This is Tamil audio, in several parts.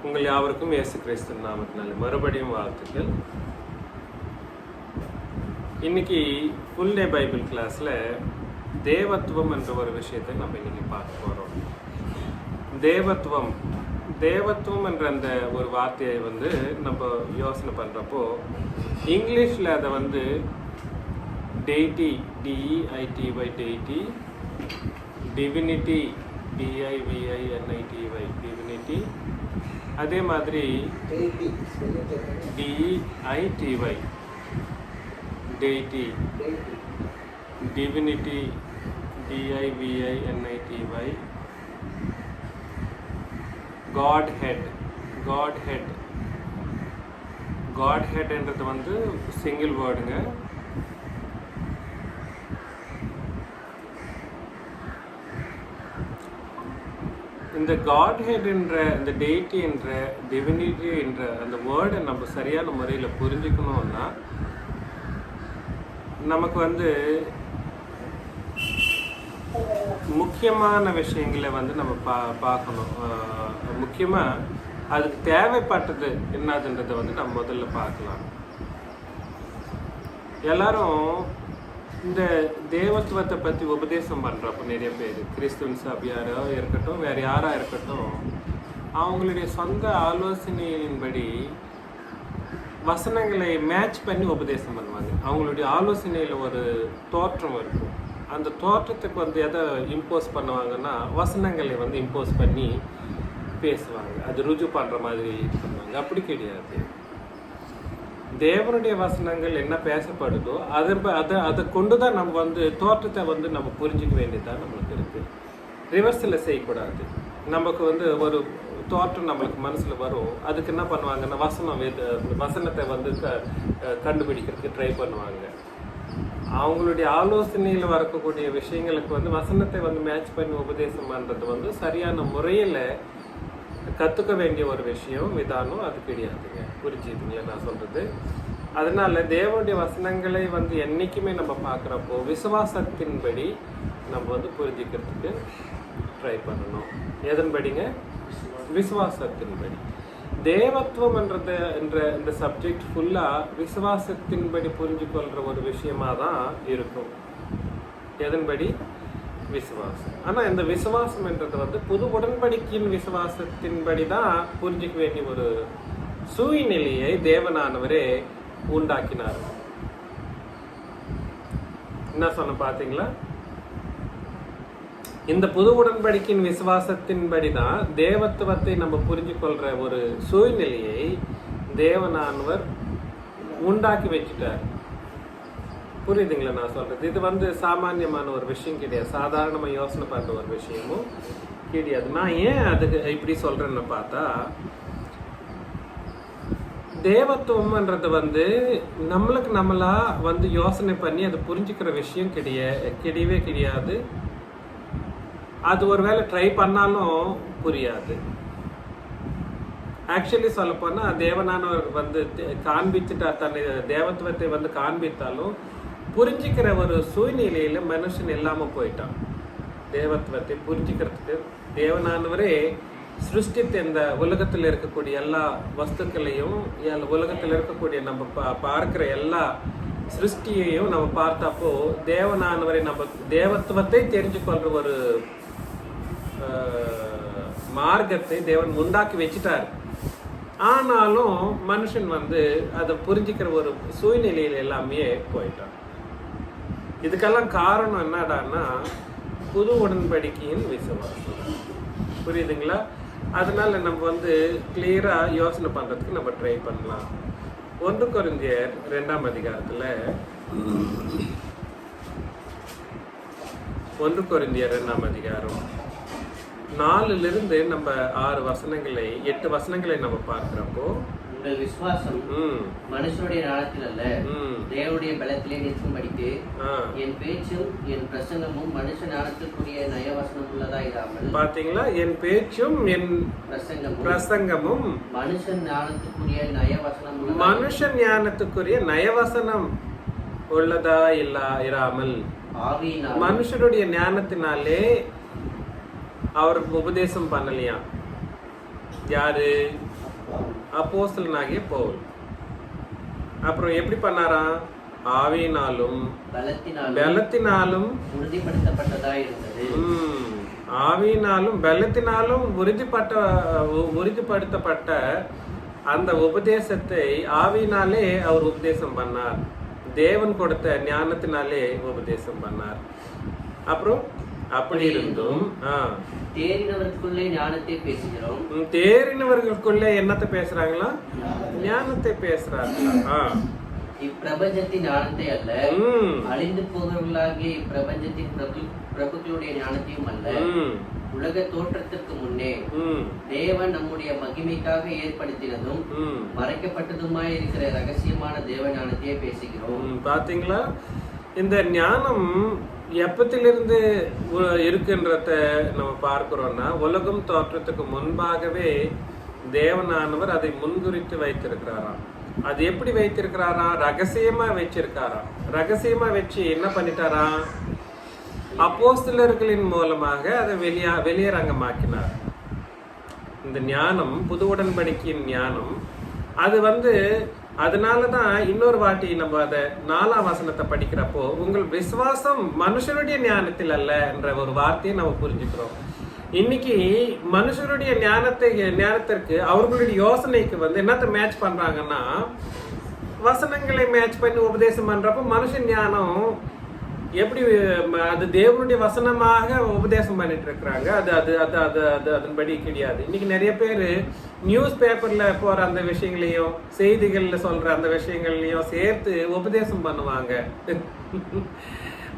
உங்கள் யாவருக்கும் இயேசு கிறிஸ்து நாமத்தினால மறுபடியும் வாழ்த்துக்கள். இன்னைக்கு ஃபுல் டே பைபிள் கிளாஸில் தேவத்துவம் என்ற ஒரு விஷயத்தை நம்ம இன்னைக்கு பார்க்க போகிறோம். தேவத்துவம் என்ற அந்த ஒரு வார்த்தையை நம்ம யோசனை பண்ணுறப்போ இங்கிலீஷில் அதை deity, DEITY, deity, divinity, DIVINITY, divinity, அதே மாதிரி DEITY, டெய்டி, டிவினிட்டி, DIVINITY, காட்ஹெட்ன்றது சிங்கிள் வேர்டுங்க. இந்த காட்ஹெட் என்ற இந்த டெய்டி என்ற டிவினிட்டி என்ற அந்த வேர்டை நம்ம சரியான முறையில் புரிஞ்சுக்கணும்னா நமக்கு முக்கியமான விஷயங்களை நம்ம பார்க்கணும். முக்கியமாக அதுக்கு தேவைப்பட்டது என்னதுன்றதை நம்ம முதல்ல பார்க்கலாம். எல்லாரும் இந்த தேவத்துவத்தை பற்றி உபதேசம் பண்ணுறப்போ நிறைய பேர் கிறிஸ்துவன் சபையாரோ இருக்கட்டும், வேறு யாராக இருக்கட்டும், அவங்களுடைய சொந்த ஆலோசனையின்படி வசனங்களை மேட்ச் பண்ணி உபதேசம் பண்ணுவாங்க. அவங்களுடைய ஆலோசனையில் ஒரு தோற்றம் இருக்கும். அந்த தோற்றத்துக்கு எதை இம்போஸ் பண்ணுவாங்கன்னா வசனங்களை இம்போஸ் பண்ணி பேசுவாங்க. அது ருஜு பண்ணுற மாதிரி பண்ணுவாங்க. அப்படி கிடையாது. தேவனுடைய வசனங்கள் என்ன பேசப்படுதோ அதை கொண்டு தான் நம்ம தோற்றத்தை நம்ம புரிஞ்சிக்க வேண்டியதான் நம்மளுக்கு இருக்குது. ரிவர்ஸில் செய்யக்கூடாது. நமக்கு ஒரு தோற்றம் நம்மளுக்கு மனசில் வரும். அதுக்கு என்ன பண்ணுவாங்கன்னா வசனத்தை கண்டுபிடிக்கிறதுக்கு ட்ரை பண்ணுவாங்க. அவங்களுடைய ஆலோசனையில் வரக்கூடிய விஷயங்களுக்கு வசனத்தை மேட்ச் பண்ணி உபதேசம் பண்ணுறது சரியான முறையில் கற்றுக்க வேண்டிய ஒரு விஷயம், விதானம் அது கிடையாதுங்க. புரிஞ்சுதுங்களா நான் சொல்கிறது? அதனால தேவனுடைய வசனங்களை என்றைக்குமே நம்ம பார்க்குறப்போ விசுவாசத்தின்படி நம்ம புரிஞ்சுக்கிறதுக்கு ட்ரை பண்ணணும். எதன்படிங்க? விசுவாசத்தின்படி. தேவத்துவம் என்ற இந்த சப்ஜெக்ட் ஃபுல்லாக விசுவாசத்தின்படி புரிஞ்சு கொள்கிற ஒரு விஷயமாக தான் இருக்கும். எதன்படி? விசுவாசம். ஆனால் இந்த விசுவாசம் என்றது புது உடன்படிக்கையின் விசுவாசத்தின்படி தான் புரிஞ்சிக்க வேண்டிய ஒரு சூழ்நிலையை தேவனானவரே உண்டாக்கினார். என்ன சொன்ன பார்த்தீங்களா? இந்த புது உடன்படிக்கையின் விசுவாசத்தின்படி தான் தேவத்துவத்தை நம்ம புரிஞ்சு கொள்ற ஒரு சூழ்நிலையை தேவனானவர் உண்டாக்கி வச்சுட்டார். புரியுதுங்களா நான் சொல்றது? இது சாமானியமான ஒரு விஷயம் கிடையாது. சாதாரணமாக யோசனை பண்ணுற ஒரு விஷயமும் கிடையாது. நான் ஏன் அதுக்கு இப்படி சொல்றேன்னு பார்த்தா, தேவத்துவம்ன்றது நம்மளுக்கு நம்மளா யோசனை பண்ணி அதை புரிஞ்சுக்கிற விஷயம் கிடையவே கிடையாது. அது ஒருவேளை ட்ரை பண்ணாலும் புரியாது. ஆக்சுவலி சொல்ல போனா தேவனானவர் காண்பிச்சுட்டார். தன்னை தேவத்துவத்தை காண்பித்தாலும் புரிஞ்சுக்கிற ஒரு சூழ்நிலையில மனுஷன் இல்லாம போயிட்டான். தேவத்துவத்தை புரிஞ்சுக்கிறதுக்கு தேவனானவரே சிருஷ்டித்த இந்த உலகத்தில் இருக்கக்கூடிய எல்லா வஸ்துக்களையும், உலகத்தில் இருக்கக்கூடிய நம்ம பார்க்கிற எல்லா சிருஷ்டியையும் நம்ம பார்த்தப்போ தேவனானவரை நம்ம தேவத்துவத்தை தெரிஞ்சு கொள்ற ஒரு மார்க்கத்தை தேவன் உண்டாக்கி வச்சுட்டார். ஆனாலும் மனுஷன் அதை புரிஞ்சுக்கிற ஒரு சூழ்நிலையில எல்லாமே போயிட்டான். இதுக்கெல்லாம் காரணம் என்னடான்னா புது உடன்படிக்கையின் விசுவாசம். புரியுதுங்களா? அதனால நம்ம கிளியரா யோசனை பண்றதுக்கு நம்ம ட்ரை பண்ணலாம். 1 கொரிந்தியர் 2ஆம் அதிகாரத்துல 1 கொரிந்தியர் 2ஆம் அதிகாரம் 4லிருந்து நம்ம 6 வசனங்களை 8 வசனங்களை நம்ம பார்க்கிறப்போ, உங்கள் விசுவாசம் மனுஷனுடைய ஞானத்தில் அல்ல தேவனுடைய பலத்திலே நிற்கும்படிக்கு என் பேச்சும் என் பிரசங்கமும் மனுஷ ஞானத்துக்குரிய நயவசனம் உள்ளதா இராமல். பாத்தீங்களா? என் பேச்சும் என் பிரசங்கமும் மனுஷன் ஞானத்துக்குரிய நயவசனம் மனுஷன் ஞானத்துக்குரிய நயவசனம் உள்ளதா இராமல். மனுஷனுடைய ஞானத்தினாலே அவர் உபதேசம் பண்ணலையா? யாரு? அப்போஸ்தலனாகிய பவுல். அப்புறம் எப்படி பண்ணாராம்? ஆவியினாலும் பலத்தினாலும் உறுதிப்படுத்தப்பட்டதா இருந்தது. ஆவியினாலும் பலத்தினாலும் உறுதிப்படுத்தப்பட்ட அந்த உபதேசத்தை ஆவியினாலே அவர் உபதேசம் பண்ணார். தேவன் கொடுத்த ஞானத்தினாலே உபதேசம் பண்ணார். அப்புறம் அப்படி இருந்தும் தேறினவர்களுக்குள்ளே ஞானத்தை பேசுகிறோம். தேறினவர்களுக்குள்ளே என்னத்தை பேசுறாங்களா? ஞானத்தை பேசுறாங்களா? இப்பிரபஞ்சத்தின் ஞானத்தை அல்ல, அழிந்து போகிறவர்களாகிய இப்பிரபஞ்சத்தின் பிரபுக்களுடைய ஞானத்தையும் அல்ல, உலக தோற்றத்திற்கு முன்னே தேவன் நம்முடைய மகிமைக்காக ஏற்படுத்தினதும் மறைக்கப்பட்டதுமாய் இருக்கிற ரகசியமான தேவ ஞானத்தையே பேசுகிறோம். பாத்தீங்களா? இந்த ஞானம் எப்பத்திலிருந்து இருக்குன்றத நம்ம பார்க்கிறோம்னா, உலகம் தோற்றத்துக்கு முன்பாகவே தேவனானவர் அதை முன்குறித்து வைத்திருக்கிறாராம். அது எப்படி வைத்திருக்கிறாரா? ரகசியமா வச்சிருக்காராம். ரகசியமா வச்சு என்ன பண்ணிட்டாராம்? அப்போஸ்தலர்களின் மூலமாக அதை வெளியரங்கமாக்கினார். இந்த ஞானம், புது உடன்படிக்கையின் ஞானம், அது அதனாலதான் இன்னொரு வாட்டி நம்ம அதை 4ஆம் வசனத்தை படிக்கிறப்போ, உங்கள் விசுவாசம் மனுஷனுடைய ஞானத்தில் அல்ல என்ற ஒரு வார்த்தையை நம்ம புரிஞ்சுக்கிறோம். இன்னைக்கு மனுஷருடைய ஞானத்திற்கு அவர்களுடைய யோசனைக்கு என்னத்தை மேட்ச் பண்றாங்கன்னா, வசனங்களை மேட்ச் பண்ணி உபதேசம் பண்றப்ப மனுஷன் ஞானம் எப்படி அது தேவனுடைய வசனமாக உபதேசம் பண்ணிட்டு இருக்கிறாங்க. அது அது அது அது அது அதன்படி கிடையாது. இன்னைக்கு நிறைய பேர் நியூஸ் பேப்பர்ல போற அந்த விஷயங்களையும் செய்திகள்ல சொல்ற அந்த விஷயங்களையும் சேர்த்து உபதேசம் பண்ணுவாங்க.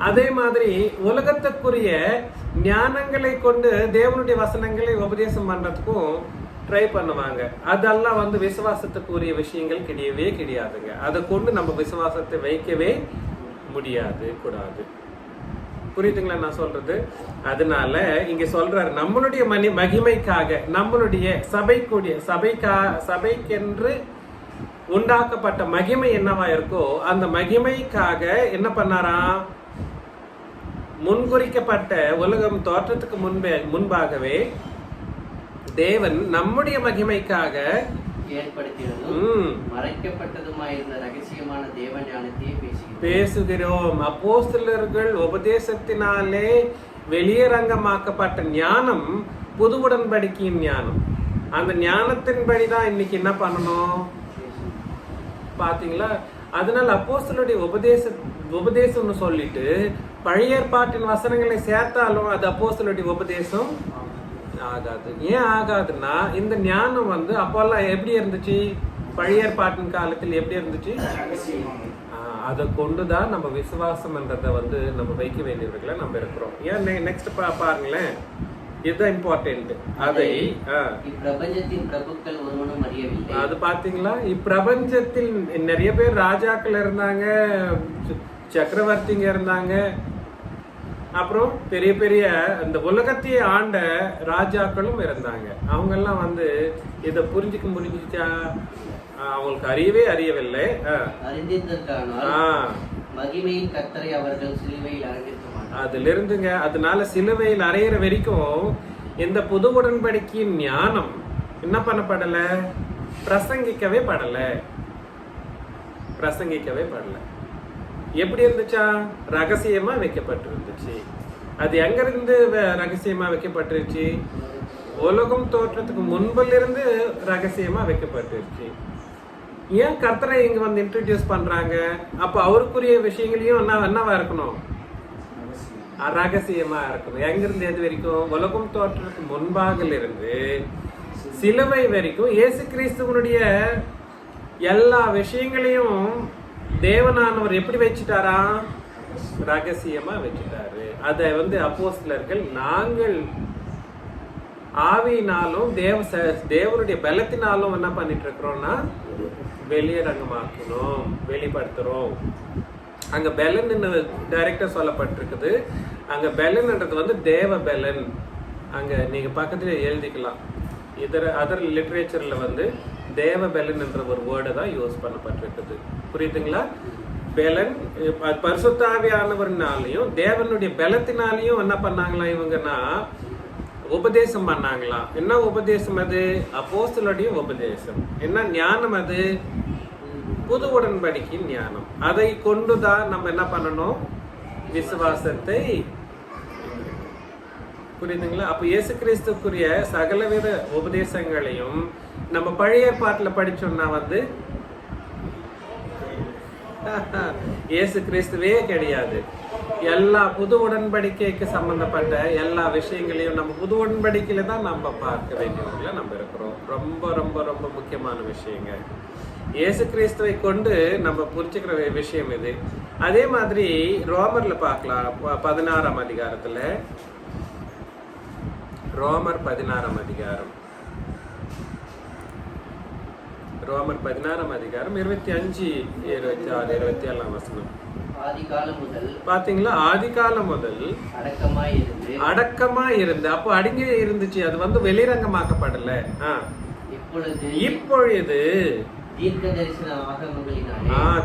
அதே மாதிரி உலகத்துக்குரிய ஞானங்களை கொண்டு தேவனுடைய வசனங்களை உபதேசம் பண்றதுக்கும் ட்ரை பண்ணுவாங்க. அதெல்லாம் விசுவாசத்துக்குரிய விஷயங்கள் கிடையவே கிடையாதுங்க. அதை கொண்டு நம்ம விசுவாசத்தை வைக்கவே முடியாது, கூடாது. புரியுதுங்களா நான் சொல்றது? அதனால இங்க சொல்றாரு, நம்மளுடைய மகிமைக்காக, நம்மளுடைய சபைக்கென்று உண்டாக்கப்பட்ட மகிமை என்னவா இருக்கோ அந்த மகிமைக்காக என்ன பண்ணாராம்? முன்குறிக்கப்பட்ட உலகம் தோற்றத்துக்கு முன்பாகவே தேவன் நம்முடைய மகிமைக்காக பேசுகிறோம். அப்போஸ்தலர்கள் உபதேசத்தினாலே வெளியரங்கமாக்கப்பட்ட ஞானம் புது உடன்படிக்கையின் ஞானம். அந்த ஞானத்தின்படிதான் இன்னைக்கு என்ன பண்ணணும் பாத்தீங்களா? அதனால அப்போஸ்தலருடைய உபதேசம்னு சொல்லிட்டு பழைய ஏற்பாட்டின் வசனங்களை சேர்த்தாலும் அது அப்போஸ்தலருடைய உபதேசம் ஆகாது. ஏன் ஆகாதுன்னா, இந்த ஞானம் அப்போல்லாம் எப்படி இருந்துச்சு? பழைய ஏற்பாட்டின் காலத்தில் எப்படி இருந்துச்சு? அதை கொண்டுதான் நம்ம விசுவாசம் என்றதை நம்ம வைக்க வேண்டியவர்களை நம்ம இருக்கிறோம். ஏன் நெக்ஸ்ட் பாருங்களேன், இதுதான் இம்பார்ட்டன்ட். அதை இப்பிரபஞ்சத்தின் பிரபுக்கள் ஒருவனும் அறியவில்லை. அது பாத்தீங்களா? இப்பிரபஞ்சத்தில் நிறைய பேர் ராஜாக்கள் இருந்தாங்க, சக்கரவர்த்திங்க இருந்தாங்க, அப்புறம் பெரிய பெரிய இந்த உலகத்தையே ஆண்ட ராஜாக்களும் இருந்தாங்க. அவங்க எல்லாம் இதை புரிஞ்சுக்க முடிஞ்சிச்சா? அவங்களுக்கு அறியவில்லை. மகிமையின் கர்த்தரை அவர்கள் சிலுவையில் அறைந்திருக்க மாட்டார்கள். அதுல இருந்துங்க, அதனால சிலுவையில் அறையிற வரைக்கும் இந்த புது உடன்படிக்கையின் ஞானம் என்ன பண்ணப்படல? பிரசங்கிக்கவே படல. எப்படி இருந்துச்சா? ரகசியமா வைக்கப்பட்டிருந்துச்சு. அது எங்க இருந்து ரகசியமா வைக்கப்பட்டிருச்சு? உலகம் தோற்றத்துக்கு முன்பிலிருந்து ரகசியமா வைக்கப்பட்டிருச்சு. ஏன் கர்த்தரை இங்க இன்ட்ரோடியூஸ் பண்றாங்க? அப்ப அவருக்குரிய விஷயங்களையும் என்னவா இருக்கணும்? ரகசியமா இருக்கணும். எங்க இருந்து எது வரைக்கும்? உலகம் தோற்றத்துக்கு முன்பாக இருந்து சிலுவை வரைக்கும் இயேசு கிறிஸ்துவனுடைய எல்லா விஷயங்களையும் தேவனானவர் எப்படி வச்சுட்டாரா? ரகசியமா வச்சுட்டாரு. அதை அப்போஸ்தலர்கள் நாங்கள் ஆவியினாலும் தேவனுடைய பலத்தினாலும் என்ன பண்ணிட்டு இருக்கிறோம்னா வெளியரங்கமாக்கணும், வெளிப்படுத்துறோம். அங்க பெலன் டைரக்டா சொல்லப்பட்டிருக்குது. அங்க பெலன்ன்றது தேவ பெலன். அங்க நீங்க பக்கத்துல எழுதிக்கலாம். அதர் லிட்ரேச்சர்ல தேவ பெலன் என்ற ஒரு வேர்டை தான் யூஸ் பண்ணப்பட்டிருக்குது. புரியுதுங்களா? பெலன் பரிசுத்த ஆவியானவர்னாலையும் தேவனுடைய பலத்தினாலையும் என்ன பண்ணாங்களா இவங்கன்னா உபதேசம் பண்ணாங்களாம். என்ன உபதேசம் அது? அப்போஸ்தலருடைய உபதேசம். என்ன ஞானம் அது? புது உடன்படிக்கையின் ஞானம். அதை கொண்டுதான் நம்ம என்ன பண்ணணும்? விசுவாசத்தை. புரியுதுங்களா? அப்ப இயேசு கிறிஸ்துக்குரிய சகலவித உபதேசங்களையும் நம்ம பழைய ஏற்பாட்டுல படிச்சோம்னா வந்து இயேசு கிறிஸ்துவே கிடையாது. எல்லா புது உடன்படிக்கைக்கு சம்பந்தப்பட்ட எல்லா விஷயங்களையும் நம்ம புது உடன்படிக்கையில தான் நம்ம பார்க்க வேண்டியவங்கள நம்ம இருக்கிறோம். ரொம்ப ரொம்ப ரொம்ப முக்கியமான விஷயங்க. இயேசு கிறிஸ்துவை கொண்டு நம்ம புரிஞ்சுக்கிற விஷயம் இது. அதே மாதிரி ரோமர்ல பார்க்கலாம். 16ஆம் அதிகாரத்துல, ரோமர் 16ஆம் அதிகாரம், ரோமர் 16ஆம் அதிகாரம் 25, 26, 27 வசனம். ஆதிகாலம் முதல் பாத்தீங்களா? ஆதிகாலம் முதல் அடக்கமா இருந்து, அப்போ அடங்கி இருந்துச்சு. அது வந்து வெளிரங்கமாக்கப்படல. இப்பொழுது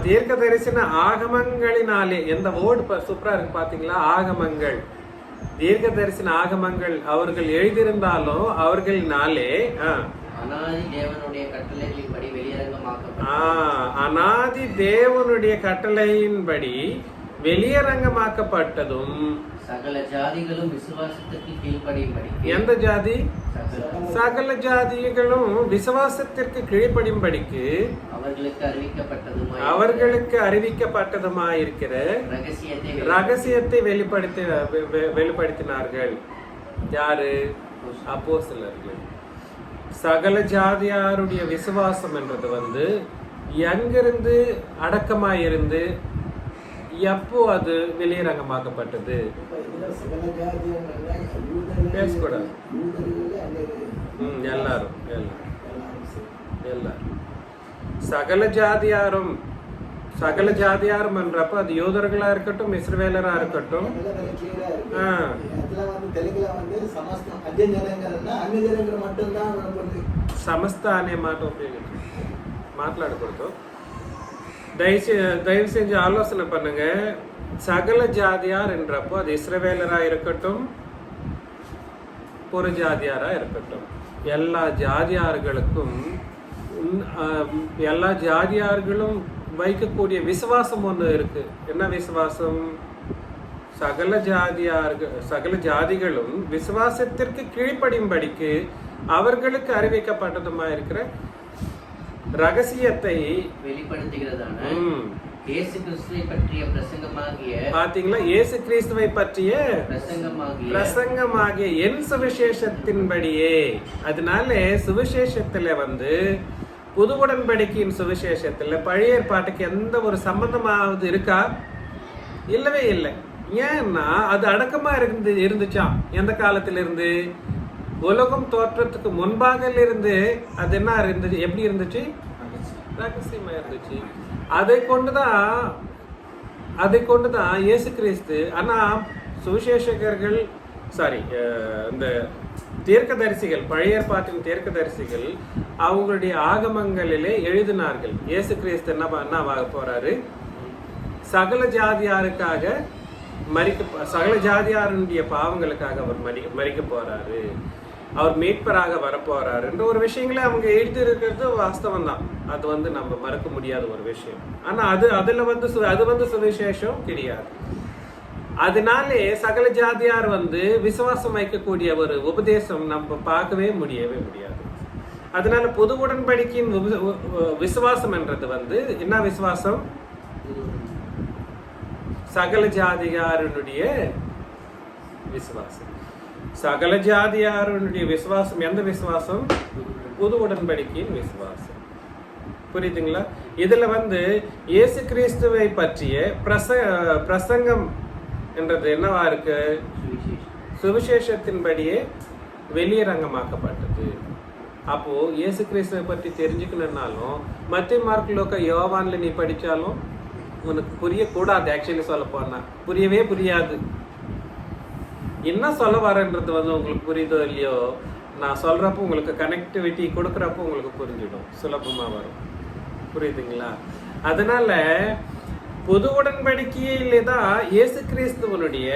தீர்க்க தரிசன ஆகமங்களினாலே. எந்த வேர்டு சூப்பரா இருக்கு பாத்தீங்களா? ஆகமங்கள், தீர்க்க தரிசன ஆகமங்கள் அவர்கள் எழுதியிருந்தாலும் அவர்களினாலே அனாதி தேவனுடைய கட்டளைகளின்படி அனாதி தேவனுடைய கட்டளையின்படி வெளியரங்கமாக்கப்பட்டதும் சகல ஜாதிகளும் விசுவாசத்திற்கு கீழ்ப்படியும்படி. எந்த ஜாதி? சகல ஜாதிகளும் விசுவாசத்திற்கு கீழ்ப்படியும்படிக்கு அவர்களுக்கு அறிவிக்கப்பட்டதுமாயிருக்கிற ரகசியத்தை வெளிப்படுத்தினார்கள். யாரு? அப்போஸ்தலர்கள். சகல ஜாதியாருடைய விசுவாசம் என்றது வந்து எங்கிருந்து அடக்கமாயிருந்து எப்போ அது வெளியரங்கமாக்கப்பட்டது? பேசக்கூடாது. எல்லாரும் எல்லாரும் சகல ஜாதியாரும் என்றப்ப அது யூதர்களா இருக்கட்டும், இஸ்ரவேலரா இருக்கட்டும். సమస్త అనే మాట ఉపయోగించి మాట్లాడకూడదు. தயவு செஞ்சு ஆலோசனை பண்ணுங்க. சகல ஜாதியார் என்றப்போ அது இஸ்ரவேலரா இருக்கட்டும், புற ஜாதியாரா இருக்கட்டும், எல்லா ஜாதியார்களுக்கும் எல்லா ஜாதியார்களும் வைக்கக்கூடிய விசுவாசம் ஒன்று இருக்கு. என்ன விசுவாசம்? சகல ஜாதிகளும் விசுவாசத்திற்கு கீழ்ப்படியும்படிக்கு அவர்களுக்கு அறிவிக்கப்பட்டதுமா இருக்கிற ரகசியத்தை வெளிப்படுத்துகிறதான இயேசு கிறிஸ்துவை பற்றிய பிரசங்கமாகிய. பாத்தீங்களா? இயேசு கிறிஸ்துவை பற்றிய பிரசங்கமாகிய என் சுவிசேஷத்தின்படியே. அதனால சுவிசேஷத்துல வந்து புது உடன்படிக்கையின் சுவிசேஷத்துல பழைய ஏற்பாட்டுக்கு எந்த ஒரு சம்பந்தமாவது இருக்கா? இல்லவே இல்லை. ஏன்னா அது அடக்கமா இருந்துச்சாம். எந்த காலத்திலிருந்து? உலகம் தோற்றத்துக்கு முன்பாக இருந்து அது என்ன இருந்துச்சு? எப்படி இருந்துச்சு? ரகசியமா இருந்துச்சு. அதை கொண்டுதான் இயேசு கிறிஸ்து. ஆனா சுவிசேஷகர்கள் இந்த தீர்க்கதரிசிகள், பழைய ஏற்பாட்டின் தீர்க்கதரிசிகள் அவங்களுடைய ஆகமங்களிலே எழுதினார்கள். இயேசு கிறிஸ்து என்னவாக போறாரு? சகல ஜாதியாருக்காக சகல ஜாதியாருடைய பாவங்களுக்காக அவர் மரிக்க போறாரு, அவர் மீட்பராக வரப்போறாரு என்ற ஒரு விஷயங்களே அவங்க எழுதி இருக்கிறது வாஸ்தவம் தான். அது வந்து நம்ம மறக்க முடியாத ஒரு விஷயம். ஆனா அது வந்து சுவிசேஷம் கிடையாது. அதனாலே சகல ஜாதியார் வந்து விசுவாசம் வைக்கக்கூடிய ஒரு உபதேசம் நம்ம பார்க்கவே முடியவே முடியாது. அதனால புது உடன்படிக்கையின் விசுவாசம் என்றது வந்து என்ன விசுவாசம்? சகல ஜாதியாருடைய விசுவாசம். சகல ஜாதியாருடைய விசுவாசம் எந்த விசுவாசம்? புது உடன்படிக்கையின் விசுவாசம். புரியுதுங்களா? இதுல வந்து இயேசு கிறிஸ்துவை பற்றிய பிரசங்கம் என்றது என்னவா இருக்கு? சுவிசேஷத்தின்படியே வெளியரங்கமாக்கப்பட்டது. அப்போ இயேசு கிறிஸ்துவை பற்றி தெரிஞ்சுக்கணும்னாலும் மத்திய மார்க், லூக்கா, யோவான்ல நீ படிச்சாலும் உனக்கு புரியக்கூடாது. ஆக்சுவலி சொல்ல போனா புரியவே புரியாது. என்ன சொல்ல வரன்றது வந்து உங்களுக்கு புரியுதோ இல்லையோ, நான் சொல்றப்போ உங்களுக்கு கனெக்டிவிட்டி கொடுக்குறப்போ உங்களுக்கு புரிஞ்சிடும், சுலபமா வரும். புரியுதுங்களா? அதனால புது உடன்படிக்கையிலே தான் இயேசு கிறிஸ்துவனுடைய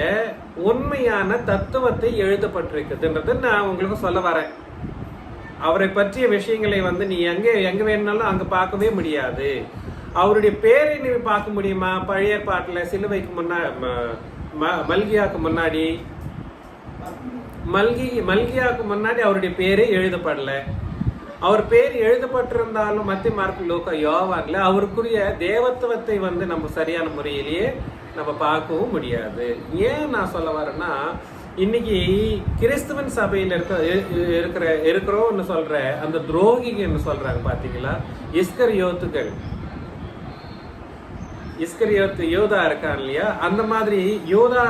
உண்மையான தத்துவத்தை எழுதப்பட்டிருக்குதுன்றது நான் உங்களுக்கு சொல்ல வரேன். அவரை பற்றிய விஷயங்களை வந்து நீ எங்க வேணும்னாலும் அங்க பார்க்கவே முடியாது. அவருடைய பேரை நீ பார்க்க முடியுமா? பழைய பாட்டுல சிலுவைக்கு மல்கியாவுக்கு முன்னாடி அவருடைய பேரே எழுதப்படல. அவர் பேர் எழுதப்பட்டிருந்தாலும் மத்திய மார்க், லூக்கா, யோவான்ல அவருக்குரிய தேவத்துவத்தை வந்து நம்ம சரியான முறையிலேயே நம்ம பார்க்கவும் முடியாது. ஏன் நான் சொல்ல வரேன்னா, இன்னைக்கு கிறிஸ்துவன் சபையில் இருக்கிறோம்னு சொல்ற அந்த துரோகிகள்னு சொல்றாங்க பாத்தீங்களா, இஸ்கரியோத் யோதா இருக்கான் இல்லையா, அந்த மாதிரி யோதா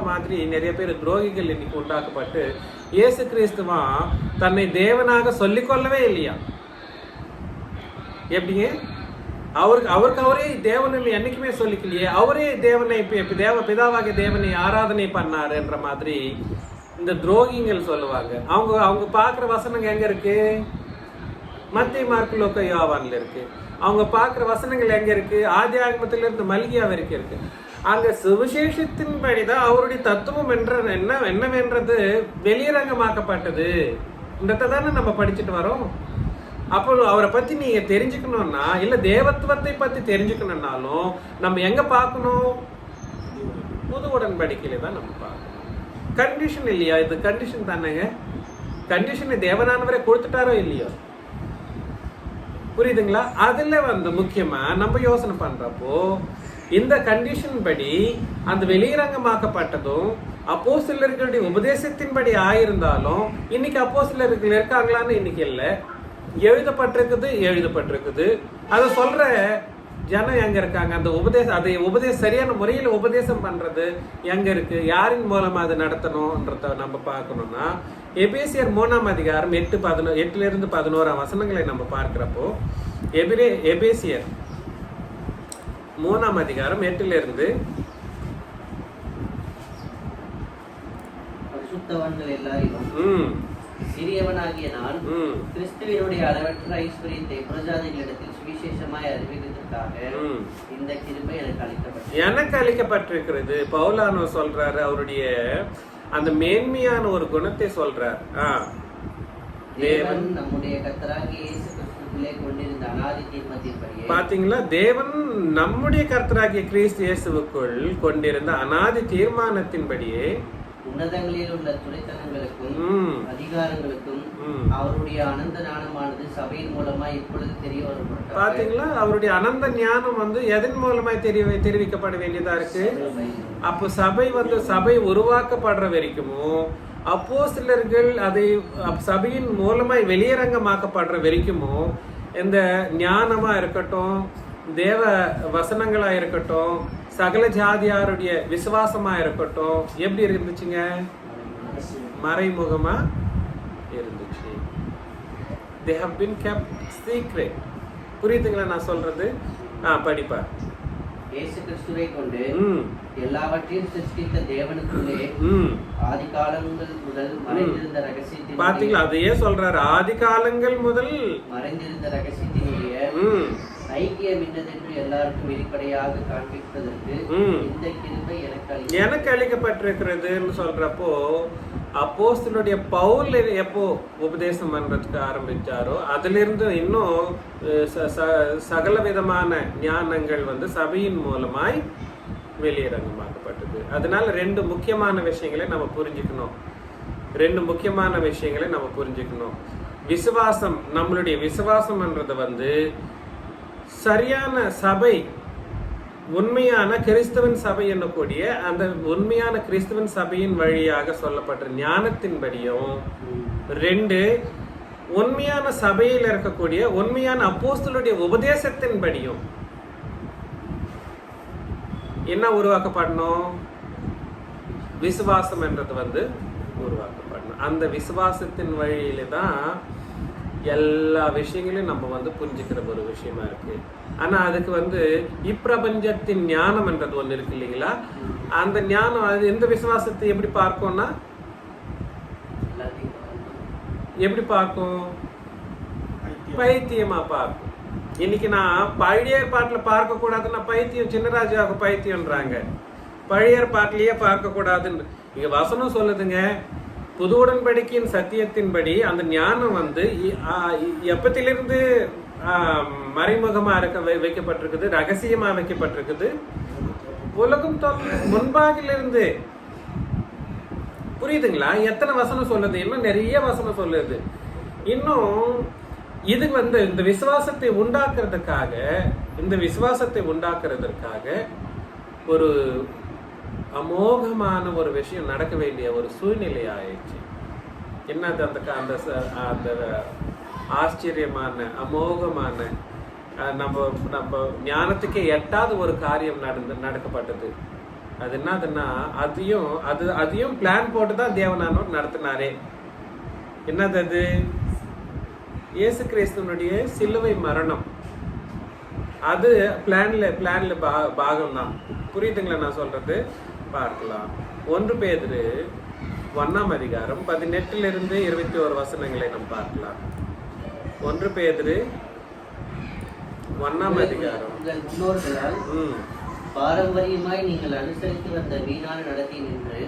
மாதிரி நிறைய பேர் துரோகிகள் இன்னைக்கு உண்டாக்கப்பட்டு இயேசு கிறிஸ்துவா தன்னை தேவனாக சொல்லிக்கொள்ளவே இல்லையா. எப்படிங்க? அவருக்கு அவரே தேவன் என்னைக்குமே சொல்லிக்கலையே. அவரே தேவனை பிதாவாகிய தேவனை ஆராதனை பண்ணாருன்ற மாதிரி இந்த துரோகிகள் சொல்லுவாங்க. அவங்க பார்க்குற வசனங்கள் எங்க இருக்கு? மத்திய மார்க், லூக்கா, யோவான்ல இருக்கு. அவங்க பார்க்குற வசனங்கள் எங்க இருக்கு? ஆதி ஆகமத்தில இருந்து மல்கியா வரைக்கும் இருக்கு. அங்க சுவிசேஷத்தின்படிதான் அவருடைய தத்துவம் என்னவென்றது வெளியரங்கமாக்கப்பட்டது. தானே நம்ம படிச்சுட்டு வரோம். அப்போ அவரை பத்தி நீங்க தெரிஞ்சுக்கணும்னா, இல்ல தேவத்துவத்தை பத்தி தெரிஞ்சுக்கணும்னாலும் நம்ம எங்க பார்க்கணும்? புது உடன்படிக்கையில தான் நம்ம பார்க்கணும். கண்டிஷன் இல்லையா? இது கண்டிஷன் தானேங்க. கண்டிஷனை தேவனானவரை கொடுத்துட்டாரோ இல்லையோ, புரியுதுங்களா? அதுல வந்து முக்கியமா நம்ம யோசனை பண்றப்போ இந்த கண்டிஷன் படி அந்த வெளியரங்கமாக்கப்பட்டதும் அப்போஸ்தலர்களுடைய உபதேசத்தின்படி ஆயிருந்தாலும் இன்னைக்கு அப்போஸ்தலர்கள் இருக்காங்களான்னு இன்னைக்கு இல்லை. எழுதப்பட்டிருக்குது. அதை சொல்ற ஜனம் எங்க இருக்காங்க? அந்த உபதேசம் சரியான முறையில் உபதேசம் பண்றது எங்க இருக்கு? யாரின் மூலமா அதை நடத்தணும்ன்றத நம்ம பார்க்கணும்னா, எபேசியர் 3ஆம் அதிகாரம் 8 to 11 வசனங்களை நம்ம பார்க்கிறப்போ, எபேசியர் 3ஆம் அதிகாரம் 8 பரிசுத்தவான்கள் எல்லாரிலும் சிறியவனாகிய நான் கிறிஸ்துவினுடைய அளவற்ற ஐஸ்வரியத்தை புறஜாதிகளிடத்தில் சுவிசேஷமாய் அறிவிக்கிறதுக்காக இந்த கிருபை எனக்கு அளிக்கப்பட்டிருக்கிறது. பவுலானோ சொல்றாரு, அவருடைய அந்த மேன்மையான ஒரு குணத்தை சொல்றார். தேவன் நம்முடைய கர்த்தராகிய இயேசு கிறிஸ்துவிலே கொண்டிருந்த அநாதி தீர்மானத்தின்படியே, பாத்தீங்களா, தேவன் நம்முடைய கர்த்தராகிய கிறிஸ்து இயேசுவுக்குள் கொண்டிருந்த அநாதி தீர்மானத்தின்படியே உன்னதங்களில் உள்ள துணைத்தனங்களுக்கும் அதிகாரங்களுக்கும் அவருடைய அனந்த ஞானமானது சபையின் மூலமா இப்பொழுது தெரிய வரும். பாத்தீங்களா, அவருடைய அனந்த ஞானம் வந்து எதன் மூலமாய் தெரிவிக்கப்பட வேண்டியதா இருக்கு. அப்போ சபை உருவாக்கப்படுற வரைக்குமோ, அப்போஸ்தலர்கள் அதை சபையின் மூலமாய் வெளியரங்கமாக்கப்படுற வரைக்குமோ, இந்த ஞானமா இருக்கட்டும், தேவ வசனங்களா இருக்கட்டும், சகல ஜாதியாருடைய விசுவாசமா இருக்கட்டும், எப்படி இருந்துச்சுங்க? மறைமுகமா இருந்துச்சு. They have been kept secret. புரியுதுங்களா நான் சொல்றது? படிப்பா. இயேசு கிறிஸ்துவை கொண்டு எல்லாவற்றையும் சிருஷ்டித்த தேவனுக்குள்ளே ஆதி காலங்கள் முதல் மறைந்திருந்த ரகசியத்தின், பாத்தீங்களா, அதையே சொல்றாரு. ஆதி காலங்கள் முதல் மறைந்திருந்த ரகசியத்தினுடைய ஐக்கியம் இன்னதென்று எல்லாருக்கும் வெளிப்படையாக காண்பிப்பதற்கு இந்த கிருபை எனக்கு அளிக்கப்பட்டிருக்கிறதுன்னு சொல்றப்போ, அப்போஸ்தலனுடைய பவுல் எப்போ உபதேசம் பண்றதுக்கு ஆரம்பிச்சாரோ அதிலிருந்து இன்னும் சகல விதமான ஞானங்கள் வந்து சபையின் மூலமாய் வெளியரங்கமாக்கப்பட்டது. அதனால ரெண்டு முக்கியமான விஷயங்களை நம்ம புரிஞ்சுக்கணும். விசுவாசம், நம்மளுடைய விசுவாசம்ன்றது வந்து சரியான சபை, உண்மையான கிறிஸ்தவன் சபை என்னக்கூடிய அந்த உண்மையான கிறிஸ்தவன் சபையின் வழியாக சொல்லப்பட்ட ஞானத்தின்படியும், 2 உண்மையான சபையில் இருக்கக்கூடிய உண்மையான அப்போஸ்தலருடைய உபதேசத்தின்படியும் என்ன உருவாக்கப்படணும்? விசுவாசம் என்றது வந்து உருவாக்கப்படணும். அந்த விசுவாசத்தின் வழியில தான் எல்லா விஷயங்களையும் நம்ம வந்து புரிஞ்சுக்கிற ஒரு விஷயமா இருக்கு. ஆனா அதுக்கு வந்து இப்பிரபஞ்சத்தின் ஞானம் என்றது ஒண்ணு இருக்கு இல்லைங்களா? அந்த ஞானம் அது எந்த விசுவாசத்தை எப்படி பார்க்கும்னா, எப்படி பார்க்கும்? பைத்தியமா பார்க்கும். இன்னைக்கு நான் பழைய ஏற்பாட்டில் பார்க்க கூடாதுன்னா பைத்தியம், சின்னராஜாவுக்கு பைத்தியம்ன்றாங்க. பழைய ஏற்பாட்டிலேயே பார்க்க கூடாதுன்னு இங்க வசனம் சொல்லுதுங்க. புது உடன்படிக்கையின் சத்தியத்தின்படி அந்த ஞானம் வந்து எப்பத்திலிருந்து மறைமுகமா வைக்கப்பட்டிருக்குது, ரகசியமா வைக்கப்பட்டிருக்குது. உலகம் முன்பாகிலிருந்து. புரியுதுங்களா? எத்தனை வசனம் சொல்லுது? இன்னும் நிறைய வசனம் சொல்லுது. இன்னும் இது வந்து இந்த விசுவாசத்தை உண்டாக்குறதுக்காக ஒரு அமோகமான ஒரு விஷயம் நடக்க வேண்டிய ஒரு சூழ்நிலை ஆயிடுச்சு. என்னது? அந்த ஆச்சரியமான அமோகமான நம்ம ஞானத்துக்கே எட்டாத ஒரு காரியம் நடக்கப்பட்டது. அது என்னதுன்னா அதையும் பிளான் போட்டுதான் தேவனானவர் நடத்தினாரே. என்னது அது? இயேசு கிறிஸ்துவனுடைய சிலுவை மரணம். அது பிளான்ல பாகம் தான். புரியுதுங்களா நான் சொல்றது? பார்க்கலாம். 1 பேதுரு 1ஆம் அதிகாரம் 18 21 வசனங்களை நாம் பார்க்கலாம். 1 பேதுரு 1ஆம் அதிகாரம். உங்கள் முன்னோர்களால் பாரம்பரியமாய் நீங்கள் அனுசரித்து வந்த வீணான நடத்தி நின்று.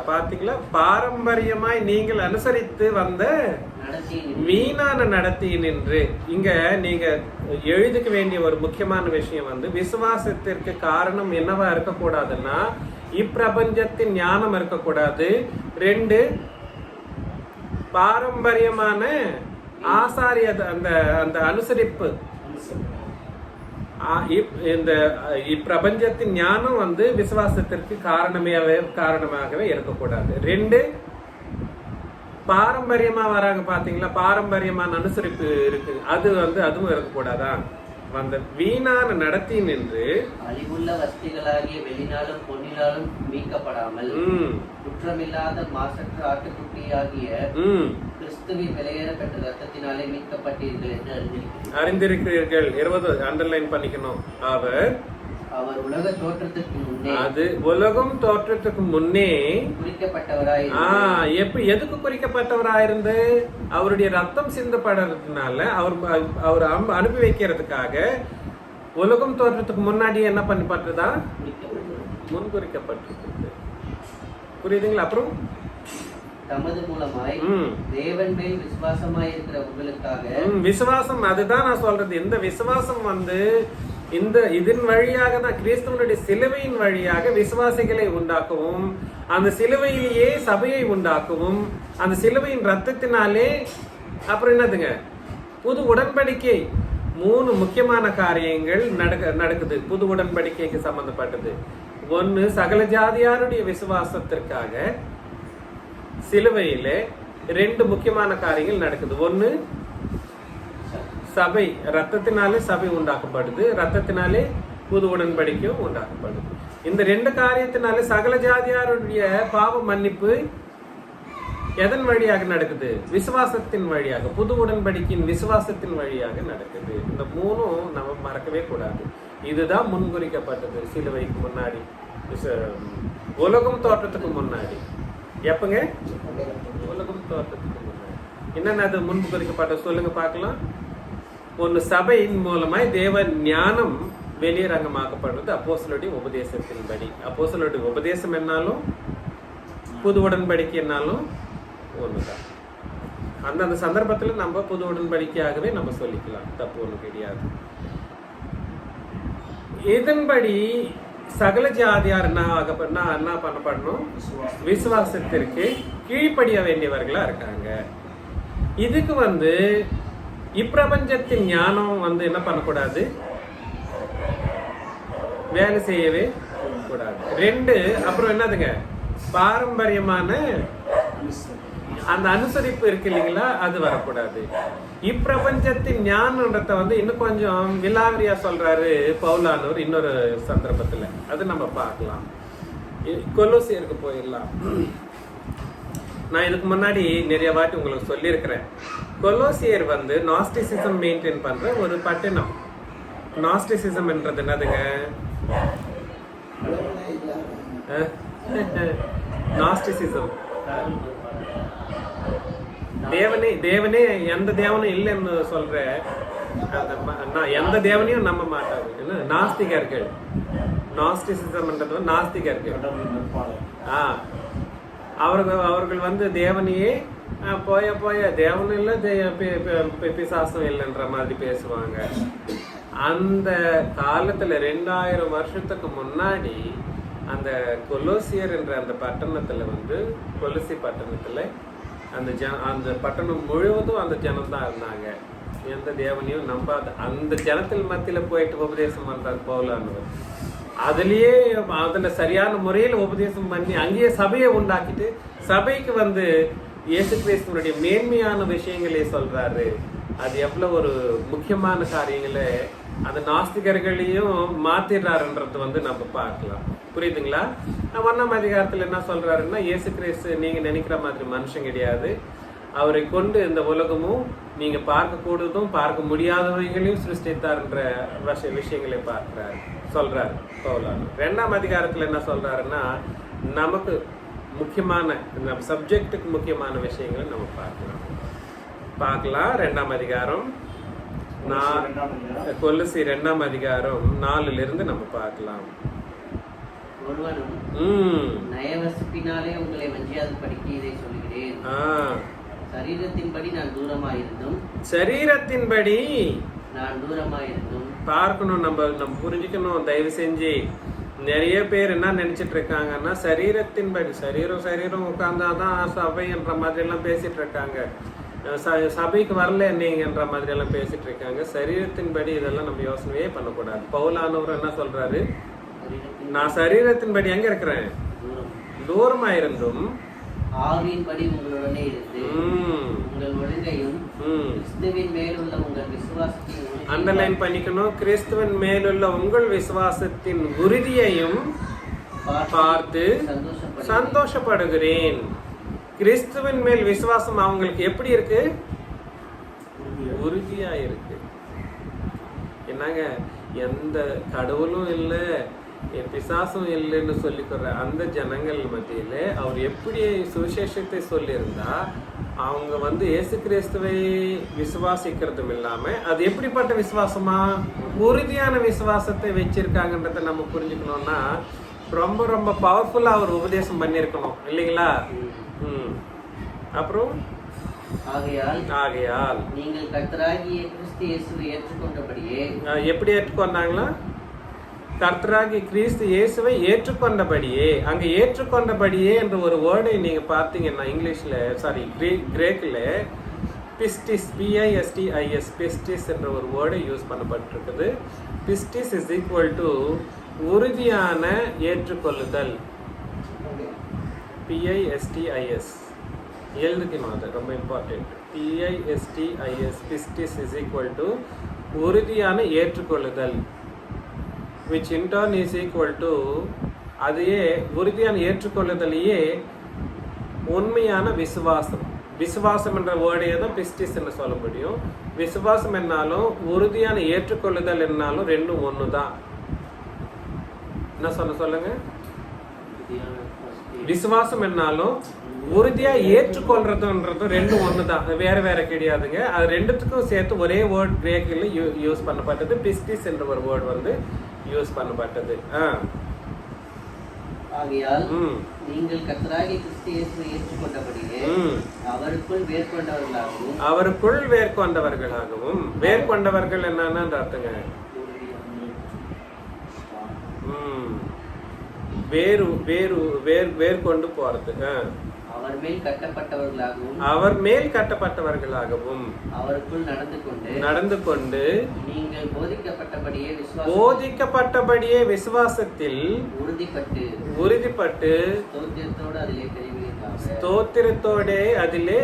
பாத்தீங்களா? பாரம்பரியமாய் நீங்கள் அனுசரித்து வந்த வீணான நடத்தி நின்று. இங்க நீங்க எழுதிக்க வேண்டிய ஒரு முக்கியமான விஷயம் வந்து விசுவாசத்திற்கு காரணம் என்னவா இருக்கக்கூடாதுன்னா இப்பிரபஞ்சத்தின் ஞானம் இருக்கக்கூடாது. 2 பாரம்பரியமான ஆசாரிய அந்த அனுசரிப்பு. இந்த இப்பிரபஞ்சத்தின் ஞானம் வந்து விசுவாசத்திற்கு காரணமாகவே இருக்கக்கூடாது. 2 பாரம்பரியமா வராங்க பாத்தீங்களா? பாரம்பரியமான அனுசரிப்பு இருக்கு, அதுவும் இருக்கக்கூடாதா? அந்த வீணான நடத்தி நின்று அழிவுள்ள வஸ்துகளாகிய வெளினாலும் பொன்னினாலும் மீட்கப்படாமல் குற்றமில்லாத மாசற்ற ஆட்டுக்குட்டியாகிய கிறிஸ்துவின் விலையேற பெற்ற ரத்தத்தினாலே மீட்கப்பட்டீர்கள் என்று அறிந்திருக்கிறீர்கள். 20 அண்டர்லைன் பண்ணிக்கணும். அவர் உலக தோற்றத்துக்கு முன்னே, அது உலகம் தோற்றத்துக்கு முன்னே குறிக்கப்பட்டவராய். எதுக்கு குறிக்கப்பட்டவராயிருந்து? அவருடைய ரத்தம் சிந்தப்படுறதுனால, அவர் அனுப்பி வைக்கிறதுக்காக உலகம் தோற்றத்துக்கு முன்னாடி என்ன பண்ணப்பட்டதா? முன்குறிக்கப்பட்டிருக்கு. புரியுதுங்களா? அப்புறம் தமது மூலமாய் தேவன் மேல் விசுவாசமாய் இருக்கிற உங்களுக்காக. விசுவாசம், அதுதான் நான் சொல்றது. இந்த விசுவாசம் வந்து இதன் வழியாக தான், கிறிஸ்துவனுடைய சிலுவையின் வழியாக விசுவாசிகளை உண்டாக்கவும், அந்த சிலுவையிலேயே சபையை உண்டாக்கவும், அந்த சிலுவையின் ரத்தத்தினாலே அப்புறம் என்னதுங்க? புது உடன்படிக்கை. 3 முக்கியமான காரியங்கள் நடக்குது புது உடன்படிக்கைக்கு சம்பந்தப்பட்டது. 1 சகல ஜாதியாருடைய விசுவாசத்திற்காக சிலுவையிலே 2 முக்கியமான காரியங்கள் நடக்குது. 1 சபை, ரத்தத்தினாலே சபை உண்டாக்கப்படுது, ரத்தத்தினாலே புது உடன்படிக்கையும் உண்டாக்கப்படுது. இந்த 2 காரியத்தினாலே சகல ஜாதியாருடைய பாவ மன்னிப்பு எதன் வழியாக நடக்குது? விசுவாசத்தின் வழியாக, புது உடன்படிக்கையின் விசுவாசத்தின் வழியாக நடக்குது. இந்த 3ம் நம்ம மறக்கவே கூடாது. இதுதான் முன்குறிக்கப்பட்டது சிலுவைக்கு முன்னாடி, உலகம் தோற்றத்துக்கு முன்னாடி. எப்பங்க? உலகம் தோற்றத்துக்கு முன்னாடி. என்னென்ன அது முன்குறிக்கப்பட்டது சொல்லுங்க பார்க்கலாம். 1 சபையின் மூலமாய் தேவ ஞானம் வெளியரங்கமாக்கப்படுறது அப்போஸ்தலருடைய உபதேசத்தின்படி. அப்போஸ்தலருடைய உபதேசம் என்னாலும் புது உடன்படிக்கை என்னாலும் ஒண்ணுதான். அந்த சந்தர்ப்பத்தில் நம்ம புது உடன்படிக்கையாகவே நம்ம சொல்லிக்கலாம், தப்பு ஒண்ணு கிடையாது. இதன்படி சகல ஜாதியார் என்ன பண்ணப்படணும்? விசுவாசத்திற்கு கீழ்ப்படிய வேண்டியவர்களா இருக்காங்க. இதுக்கு வந்து இப்பிரபஞ்சத்தின் ஞானம் என்ன பண்ணக்கூடாது? வேலை செய்யவே கூடாது. 2 அப்புறம் என்னதுங்க? பாரம்பரியமான அந்த அனுசரிப்பு இருக்கு இல்லைங்களா, அது வரக்கூடாது. இப்பிரபஞ்சத்தின் ஞானன்றத இன்னும் கொஞ்சம் விலாவரியா சொல்றாரு பவுலானவர் இன்னொரு சந்தர்ப்பத்துல. அது நம்ம பார்க்கலாம். கொலோசியருக்கு போயிடலாம். நான் இதுக்கு முன்னாடி நிறைய வாட்டி உங்களுக்கு சொல்லியிருக்கிறேன். கொலோசியர் நாஸ்டிசிசம் மெயின்டைன் பண்ற ஒரு பட்டணம். நாஸ்டிசிசம் என்றது என்னதுங்க? நாஸ்டிசிசம் தேவனே எந்த தேவனும் இல்லைன்னு சொல்ற எந்த தேவனையும் நம்ப மாட்டாங்க. என்ன நாஸ்திகர்கள், நாஸ்டிசிசம்ன்றது நாஸ்திகர்கள். அவர்கள் வந்து தேவனையே போய தேவன் இல்லை பிசாசம் இல்லைன்ற மாதிரி பேசுவாங்க. அந்த காலத்துல 2000 வருஷத்துக்கு முன்னாடி அந்த கொலோசியர் என்ற அந்த பட்டணத்துல வந்து கொலோசி பட்டணத்துல அந்த பட்டணம் முழுவதும் அந்த ஜனம் தான் இருந்தாங்க. எந்த தேவனையும் நம்பாத அந்த ஜனத்தில் மத்தியில போயிட்டு உபதேசம் பண்றாரு பவுலானவர். அதுல சரியான முறையில் உபதேசம் பண்ணி அங்கேயே சபையை உண்டாக்கிட்டு சபைக்கு வந்து இயேசு கிறிஸ்துவனுடைய மேன்மையான விஷயங்களே சொல்றாரு. அது எவ்வளவு ஒரு முக்கியமான காரியங்களை அந்த நாஸ்திகர்களையும் மாத்திடுறாருன்றது வந்து நம்ம பார்க்கலாம். புரியுதுங்களா? 1ஆம் அதிகாரத்துல என்ன சொல்றாருன்னா, இயேசு கிறிஸ்து நீங்க நினைக்கிற மாதிரி மனுஷன் கிடையாது. அவரை கொண்டு இந்த உலகமும் நீங்க பார்க்க கூடதும் பார்க்க முடியாதவைகளையும் சிருஷ்டித்தார்ன்ற விஷயங்களை சொல்றாரு பவுலான். 2ஆம் அதிகாரத்துல என்ன சொல்றாருன்னா, நமக்கு முக்கியமான நம்ம சப்ஜெக்டுக்கு முக்கியமான விஷயங்களை நம்ம பார்க்கலாம். 2ஆம் அதிகாரம் கொலோசி 2ஆம் அதிகாரம் 4 நம்ம பார்க்கலாம். நயவசத்தினாலே உங்களை வஞ்சியாதபடிக்கு இதை சொல்கிறேன். சரீரத்தின்படி நான் தூரமாயிருந்தும் பார்க்கணும். நம்ம புரிஞ்சுக்கணும். தயவு செஞ்சு நிறைய பேர் என்ன நினைச்சிட்டு இருக்காங்கன்னா, சரீரத்தின்படி சரீரம் உட்கார்ந்தாதான் சபை என்ற மாதிரி எல்லாம் பேசிட்டு இருக்காங்க. சபைக்கு வரல நீங்கன்ற மாதிரி எல்லாம் பேசிட்டு இருக்காங்க. சரீரத்தின்படி இதெல்லாம் நம்ம யோசனையே பண்ணக்கூடாது. பவுலானவர் என்ன சொல்றாரு, நான் சரீரத்தின்படி எங்க இருக்கிறேன், தூரமா இருந்தும் ஆவியின்படி உங்களுடனே இருந்து உங்கள் ஒழுங்கையும் கிறிஸ்துவின் மேலுள்ள உங்கள் விசுவாசத்தையும் அண்டர்லைன் பண்ணிக்கணும். கிறிஸ்துவின் மேலுள்ள உங்கள் விசுவாசத்தின் உறுதியையும் பார்த்து சந்தோஷப்படுகிறேன். கிறிஸ்துவின் மேல் விசுவாசம் அவங்களுக்கு எப்படி இருக்கு? உறுதியா இருக்கு. என்னங்க, எந்த கடவுளும் இல்லை பிசாசும் இல்லைன்னு சொல்லிக்கிற அந்த ஜனங்கள் மத்தியில அவர் எப்படி சுவிசேஷத்தை சொல்லியிருந்தா அவங்க வந்து இயேசு கிறிஸ்துவை விசுவாசிக்கிறதும் இல்லாம அது எப்படிப்பட்ட விசுவாசமா, உறுதியான விசுவாசத்தை வச்சிருக்காங்கன்றத நம்ம புரிஞ்சுக்கணும்னா ரொம்ப ரொம்ப பவர்ஃபுல்லா அவர் உபதேசம் பண்ணியிருக்கணும் இல்லைங்களா? அப்புறம் ஆகையால் நீங்கள் கர்த்தராகிய கிறிஸ்து இயேசுவை ஏற்றுக்கொண்டபடியே, எப்படி ஏற்றுக்கொண்டாங்களா? கர்த்தராகிய கிறிஸ்து இயேசுவை ஏற்றுக்கொண்டபடியே. அங்க ஏற்றுக்கொண்டபடியே என்ற ஒரு வேர்டை நீங்க பார்த்தீங்கன்னா இங்கிலீஷ்ல கிரேக்கில் பிஸ்டிஸ், PISTIS, பிஸ்டிஸ் என்ற ஒரு வேர்டை யூஸ் பண்ணப்பட்டிருக்குது. பிஸ்டிஸ் இஸ் ஈக்குவல் டு உறுதியான ஏற்றுக்கொள்ளுதல். PISTIS எழுதுக்கணும், அது ரொம்ப important. PISTIS, pistis is equal to உறுதியான ஏற்றுக்கொள்ளுதல், which in turn is equal to அதையே உறுதியான ஏற்றுக்கொள்ளுதலையே உண்மையான விசுவாசம். விசுவாசம் என்ற வேர்டையே தான் பிஸ்டிஸ் என்று சொல்ல முடியும். விசுவாசம் என்னாலும் உறுதியான ஏற்றுக்கொள்ளுதல் என்னாலும் ரெண்டும் ஒன்று தான். என்ன சொல்லுங்க? விசுவாசம் என்னாலும் உறுதியா ஏற்றுக்கொள்றதுன்றதும் ரெண்டும் ஒன்று தான், வேற கிடையாதுங்க. அது ரெண்டுத்துக்கும் சேர்த்து ஒரே வேர்ட் கிரேக்கில் யூஸ் பண்ணப்பட்டது. பிஸ்டிஸ் என்ற ஒரு வேர்ட் வந்து யூஸ் பண்ணப்பட்டது. ஆகையால் நீங்கள் கர்த்தராகிய கிறிஸ்து இயேசுவை ஏற்றுக்கொண்டபடியே அவருக்குள் வேர்கொண்டவர்களாகவும் வேர்கொண்டவர்கள் என்னன்னா அர்த்தங்க, வேர் கொண்டு போறது. அவர் மேல் கட்டப்பட்டவர்களாகவும் அவருக்குள் நடந்து கொண்டு நீங்கள் போதிக்கப்பட்டபடியே விசுவாசத்தில் உறுதிப்பட்டு ஸ்தோத்திரத்தோட அதிலே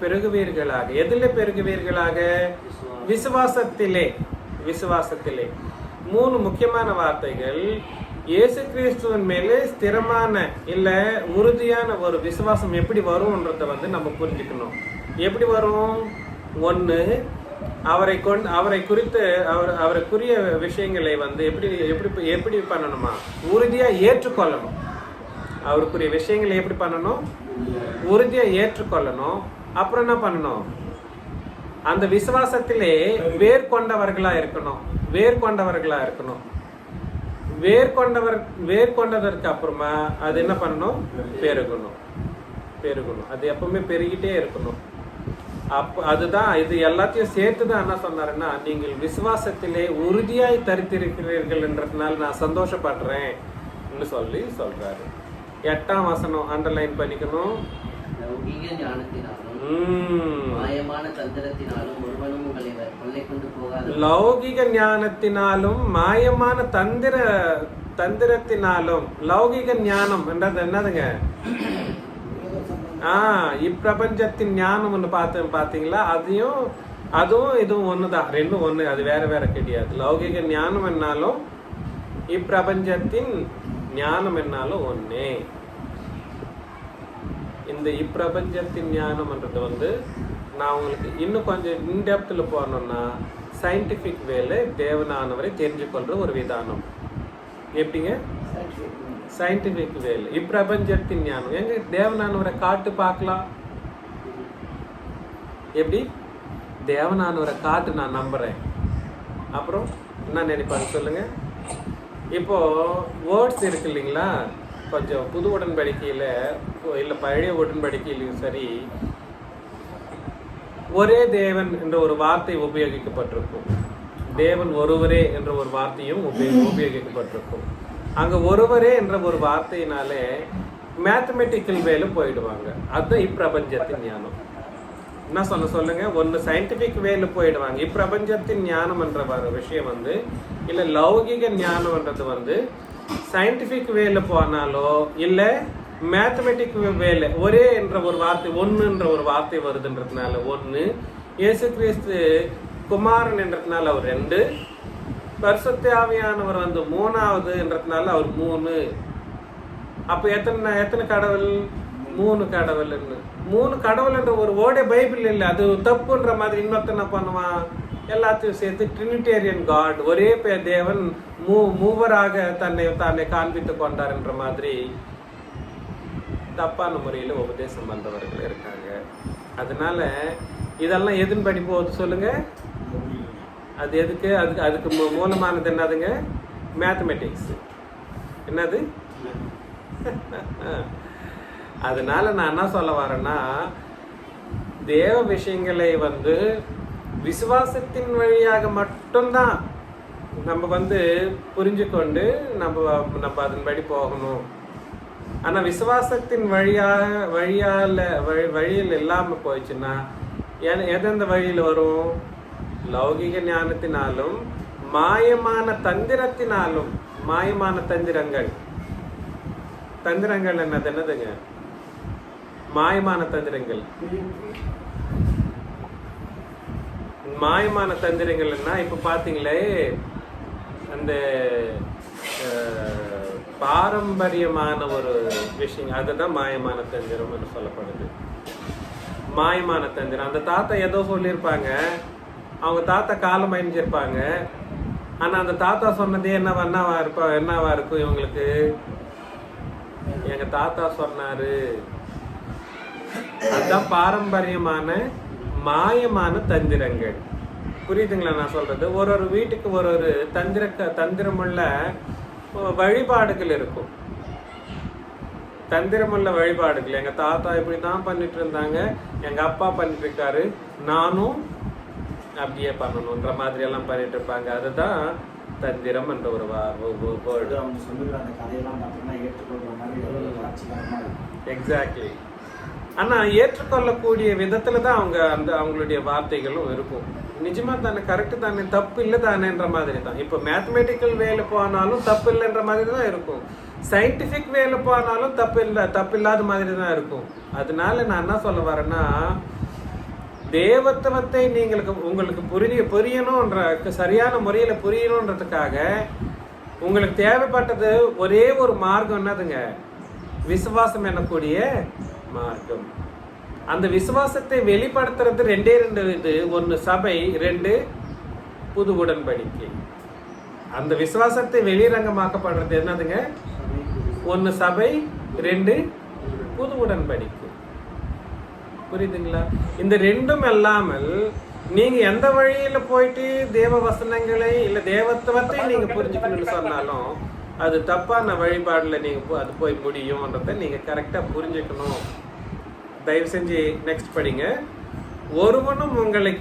பெருகுவீர்களாக. எதிலே பெருகுவீர்களாக? விசுவாசத்திலே. 3 முக்கியமான வார்த்தைகள். இயேசு கிறிஸ்துவின் மேலே ஸ்திரமான இல்ல உறுதியான ஒரு விசுவாசம் எப்படி வரும்ன்றத வந்து நம்ம புரிஞ்சுக்கணும். எப்படி வரும்? 1, அவரை குறித்து அவருக்குரிய விஷயங்களை வந்து எப்படி பண்ணணுமா? உறுதியா ஏற்றுக்கொள்ளணும். அவருக்குரிய விஷயங்களை எப்படி பண்ணணும்? உறுதியா ஏற்றுக்கொள்ளணும். அப்புறம் என்ன பண்ணணும்? அந்த விசுவாசத்திலே வேர் கொண்டவர்களா இருக்கணும். வேர் கொண்டதற்கு அப்புறமா அது என்ன பண்ணணும்? பெருகணும். அது எப்பவுமே பெருகிட்டே இருக்கணும். அதுதான் இது எல்லாத்தையும் சேர்த்துதான் என்ன சொன்னாருன்னா, நீங்கள் விசுவாசத்திலே உறுதியாய் தரித்திருக்கிறீர்கள் என்றதுனால நான் சந்தோஷப்படுறேன் சொல்றாரு. 8ஆம் வசனம் அண்டர்லைன் பண்ணிக்கணும். லௌகீக ஞானத்தினாலும் மாயமான தந்திரத்தினாலும் ஒருவனும் உங்களை கொள்ளை கொண்டு போகாது. லௌகீக ஞானத்தினாலும் மாயமான தந்திரத்தினாலும். லௌகீக ஞானம் என்றது என்னதுங்க? இப்பிரபஞ்சத்தின் ஞானம் ஒன்று பாத்தீங்களா? அதுவும் இதுவும் ஒண்ணுதான், ரெண்டும் ஒண்ணு, அது வேற வேற கிடையாது. லௌகிக ஞானம் என்னாலும் இப்பிரபஞ்சத்தின் ஞானம் என்னாலும் ஒன்னே. இந்த இப்பிரபஞ்சத்தின் ஞானம்ன்றது வந்து நான் உங்களுக்கு இன்னும் கொஞ்சம் இன்டெப்த்ல போனோம்னா சயின்டிபிக் வேல தேவனானவரை தெரிஞ்சு கொள்ற ஒரு விதானம். எப்படிங்க? சயின்டிபிக் வேல். இப்பிரபஞ்சத்தின் ஞானம் எங்க? தேவனானவரை காட்டு பார்க்கலாம். எப்படி? தேவனானவரை காட்டு நான் நம்புறேன். அப்புறம் என்ன நினைப்பாங்க சொல்லுங்க? இப்போ வேர்ட்ஸ் இருக்கு இல்லைங்களா, கொஞ்சம் புது உடன்படிக்கையில இல்ல பழைய உடன்படிக்கையிலும் சரி, ஒரே தேவன் என்ற ஒரு வார்த்தை உபயோகிக்கப்பட்டிருக்கும். தேவன் ஒருவரே என்ற ஒரு வார்த்தையும் உபயோகிக்கப்பட்டிருக்கும். அங்க ஒருவரே என்ற ஒரு வார்த்தையினாலே மேத்தமெட்டிக்கல் வேல போயிடுவாங்க. அதுதான் இப்பிரபஞ்சத்தின் ஞானம். என்ன சொல்லுங்க? ஒன்னு சயின்டிபிக் வேல போயிடுவாங்க. இப்பிரபஞ்சத்தின் ஞானம் என்ற விஷயம் வந்து இல்ல லௌகிக ஞானம்ன்றது வந்து சயின்டிபிக் வேல போனாலோ இல்ல மேத்தமெட்டிக் வேலை, ஒரே என்ற ஒரு வார்த்தை, ஒன்னுன்ற ஒரு வார்த்தை வருதுன்றதுனால ஒன்னு, இயேசு கிறிஸ்து குமாரன் என்றதுனால அவர் 2, பரிசுத்த ஆவியானவர் வந்து 3வதுன்றதுனால அவர் 3. அப்ப எத்தனை கடவுள்? 3 கடவுள். 3 கடவுள் என்ற ஒரு வேர்டே பைபிள் இல்லை. அது தப்புன்ற மாதிரி இன்னொருத்தன பண்ணுவான். எல்லாத்தையும் சேர்த்து ட்ரினிட்டேரியன் காட், ஒரே தேவன் மூவராக தன்னை காண்பித்து கொண்டார் என்ற மாதிரி தப்பான முறையில உபதேசம் பண்றவர்கள் இருக்காங்க. அதனால இதெல்லாம் எதுன்னு போகுது சொல்லுங்க? அது எதுக்கு? அதுக்கு மூலமானது என்னதுங்க? மேத்தமெட்டிக்ஸ். என்னது? அதனால நான் என்ன சொல்ல வரேன்னா, தேவ விஷயங்களை வந்து விசுவாசத்தின் வழியாக மட்டும்தான் நம்ம வந்து புரிஞ்சு கொண்டு நம்ம அதன்படி போகணும். ஆனா விசுவாசத்தின் வழியில் இல்லாம போயிடுச்சுன்னா எந்தெந்த வழியில வரும்? லௌகிக ஞானத்தினாலும் மாயமான தந்திரத்தினாலும். மாயமான தந்திரங்கள் என்னதுங்க? மாயமான தந்திரங்கள்னா இப்ப பாத்தீங்களே, அந்த பாரம்பரியமான ஒரு விஷயம், அதுதான் மாயமான தந்திரம் என்று சொல்லப்படுது. மாயமான தந்திரம். அந்த தாத்தா ஏதோ சொல்லியிருப்பாங்க, அவங்க தாத்தா காலம் அணிஞ்சிருப்பாங்க. ஆனா அந்த தாத்தா சொன்னதே என்னவா இருக்கும் இவங்களுக்கு? எங்க தாத்தா சொன்னாரு. அதுதான் பாரம்பரியமான மாயமான தந்திரங்கள். புரியுதுங்களா நான் சொல்றது? ஒரு வீட்டுக்கு ஒரு தந்திரமுள்ள வழிபாடுகள் இருக்கும். தந்திரமுள்ள வழிபாடுகள். எங்க தாத்தா இப்படிதான் பண்ணிட்டு இருந்தாங்க, எங்க அப்பா பண்ணிட்டு இருக்காரு, நானும் அப்படியே பண்ணணும்ன்ற மாதிரி எல்லாம் பண்ணிட்டு இருப்பாங்க. அதுதான் தந்திரம் என்ற ஒரு வேர்டு. எக்ஸாக்ட்லி. ஆனா ஏற்றுக்கொள்ளக்கூடிய விதத்துல தான் அவங்களுடைய வார்த்தைகளும் இருக்கும். நிஜமா தானே, கரெக்ட் தானே, தப்பு இல்லை தானேன்ற மாதிரி தான். இப்போ மேத்தமெட்டிக்கல் வேலை போனாலும் தப்பு இல்லைன்ற மாதிரி தான் இருக்கும். சயின்டிபிக் வேலை போனாலும் தப்பு இல்லாத மாதிரி தான் இருக்கும். அதனால நான் என்ன சொல்ல வரேன்னா, தேவத்துவத்தை உங்களுக்கு புரியணும்ன்ற சரியான முறையில புரியணுன்றதுக்காக உங்களுக்கு தேவைப்பட்டது ஒரே ஒரு மார்க்கம். என்னதுங்க? விசுவாசம் எனக்கூடிய மார்க்கம். அந்த விசுவாசத்தை வெளிப்படுத்துறது 2 இது. 1 சபை, 2 புது உடன்படிக்கை. அந்த விசுவாசத்தை வெளிரங்கமாக்கப்படுறது என்னதுங்க? 1 சபை, 2 புது உடன்படிக்கை. புரியுதுங்களா? இந்த 2ம் இல்லாமல் நீங்க எந்த வழியில போயிட்டு தேவ வசனங்களை இல்ல தேவத்துவத்தை நீங்க புரிஞ்சுக்கணும்னு சொன்னாலும் அது தப்பான வழிபாடுல நீங்க அது போய் முடியும்ன்றத நீங்க கரெக்டா புரிஞ்சுக்கணும். தயவு செஞ்சு நெக்ஸ்ட் படிங்க. ஒருவனும் உங்களை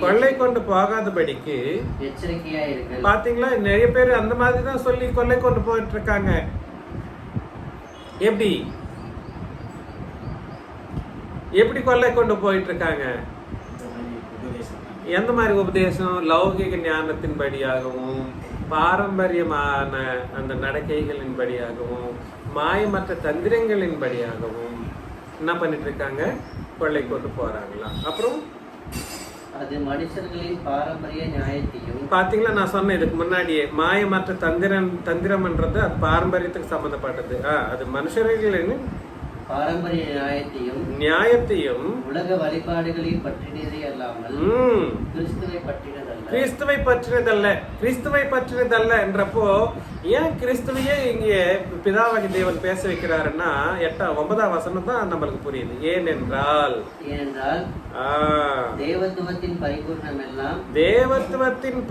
கொள்ளை கொண்டு போகாதபடிக்கு எச்சரிக்கையா இருங்கள். பாத்தீங்களா, நிறைய பேர் அந்த மாதிரி தான் சொல்லி கொள்ளை கொண்டு போயிட்டு இருக்காங்க. எப்படி கொள்ளை கொண்டு போயிட்டு இருக்காங்க? எந்த மாதிரி உபதேசம்? லௌகிக ஞானத்தின் படியாகவும் பாரம்பரியமான அந்த நடக்கைகளின் படியாகவும் மாயமற்ற தந்திரங்களின் படியாகவும் என்ன பண்ணிட்டு இருக்காங்க? கொள்ளை கொண்டு போறாங்களா? அப்புறம் அது மனுஷர்களின் பாரம்பரிய நியாயத்தையும் பாத்தீங்களா, நான் சொன்னேன் இதுக்கு முன்னாடியே, மாயமற்ற தந்திரம்ன்றது அது பாரம்பரியத்துக்கு சம்பந்தப்பட்டது. அது மனுஷர்களின் பாரம்பரிய நியாயத்தையும் உலக வழிபாடுகளில் பற்றினதே அல்லாமல் கிறிஸ்துவை பற்றினதல்ல என்றப்போ ஏன் கிறிஸ்துவையே இங்கே பிதாவாகி தேவன் பேச வைக்கிறாருன்னா 9ஆம் வசனம் தான் நம்மளுக்கு புரியுது. ஏனென்றால் தேவத்துவத்தின்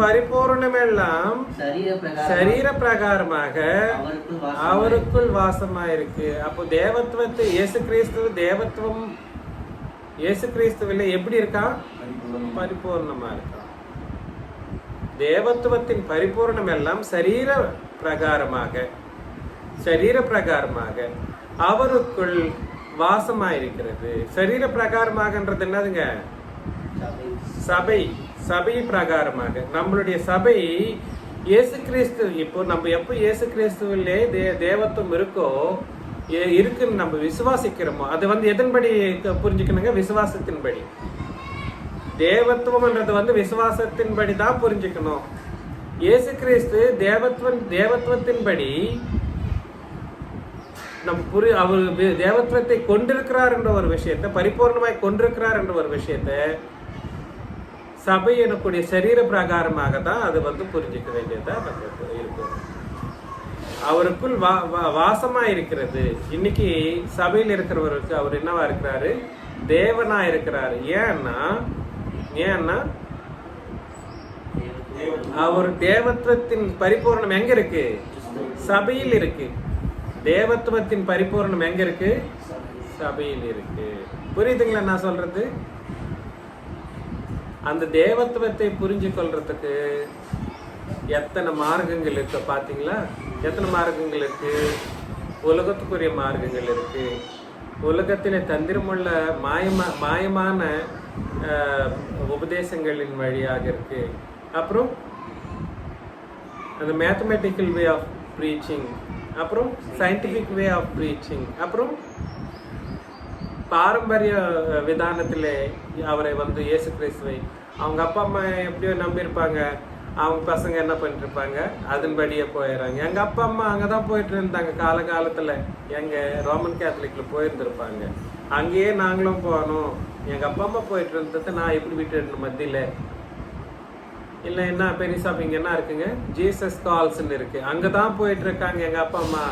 பரிபூர்ணம் எல்லாம் சரீர பிரகாரமாக அவருக்குள் வாசமாயிருக்கு. அப்போ தேவத்துவத்தை இயேசு கிறிஸ்துவில எப்படி இருக்கா? பரிபூர்ணமா இருக்கா. தேவத்துவத்தின் பரிபூர்ணம் எல்லாம் சரீர பிரகாரமாக அவருக்குள் வாசமாயிருக்கிறது. சரீர பிரகாரமாகன்றது என்னதுங்க? சபை பிரகாரமாக. நம்மளுடைய சபை இயேசு கிறிஸ்து, இப்போ நம்ம எப்போ இயேசு கிறிஸ்துவிலே தேவத்துவம் இருக்குன்னு நம்ம விசுவாசிக்கிறோமோ அது எதன்படி புரிஞ்சுக்கணுங்க? விசுவாசத்தின்படி. தேவத்துவம்ன்றது விசுவாசத்தின்படி தான் புரிஞ்சுக்கணும். இயேசு கிறிஸ்து தேவத்துவத்தின்படி நம்ம அவர் தேவத்துவத்தை கொண்டிருக்கிறார் என்ற ஒரு விஷயத்தை, பரிபூர்ணமாய் கொண்டிருக்கிறார் என்ற ஒரு விஷயத்தை சபை எனக்கூடிய சரீர பிரகாரமாக தான் அது புரிஞ்சுக்க வேண்டியதா நமக்கு இருக்கும். அவருக்குள் வாசமா இருக்கிறது. இன்னைக்கு சபையில் இருக்கிறவருக்கு அவர் என்னவா இருக்கிறாரு? தேவனா இருக்கிறாரு. ஏன்னா அவர் தேவத்துவத்தின் பரிபூர்ணம் எங்க இருக்கு? சபையில் இருக்கு. தேவத்துவத்தின் பரிபூர்ணம் எங்க இருக்கு? சபையில் இருக்கு. புரியுதுங்களா நான் சொல்றது? அந்த தேவத்துவத்தை புரிஞ்சு கொள்றதுக்கு எத்தனை மார்க்கங்கள் இருக்கு பாத்தீங்களா? எத்தனை மார்க்கங்கள் இருக்கு? உலகத்துக்குரிய மார்க்கங்கள் இருக்கு. உலகத்திலே தந்திரமுள்ள மாயமான உபதேசங்களின் வழியாக இருக்கு. அப்புறம் அந்த மேத்தமெட்டிக்கல் வே ஆஃப் ப்ரீச்சிங், அப்புறம் சயின்டிஃபிக் வே ஆஃப் ப்ரீச்சிங், அப்புறம் பாரம்பரிய விதானத்திலே அவரை இயேசு கிறிஸ்துவை அவங்க அப்பா அம்மா எப்படியோ நம்பியிருப்பாங்க. அவங்க பசங்க என்ன பண்ணிட்டு இருப்பாங்க? அதன்படியே போயிடுறாங்க. எங்கள் அப்பா அம்மா அங்கே தான் போயிட்டு இருந்தாங்க காலகாலத்தில். எங்கள் ரோமன் கேத்தலிக்கில் போயிருந்துருப்பாங்க. அங்கேயே நாங்களும் போகணும். எங்கள் அப்பா அம்மா போயிட்டு இருந்ததை நான் எப்படி விட்டுடணும் மத்தியில்? இல்லை என்ன பெரிய சபை இங்கே என்ன இருக்குங்க? ஜீசஸ் கால்ஸ்ன்னு இருக்குது. அங்கே தான் போயிட்டு இருக்காங்க எங்கள் அப்பா அம்மா.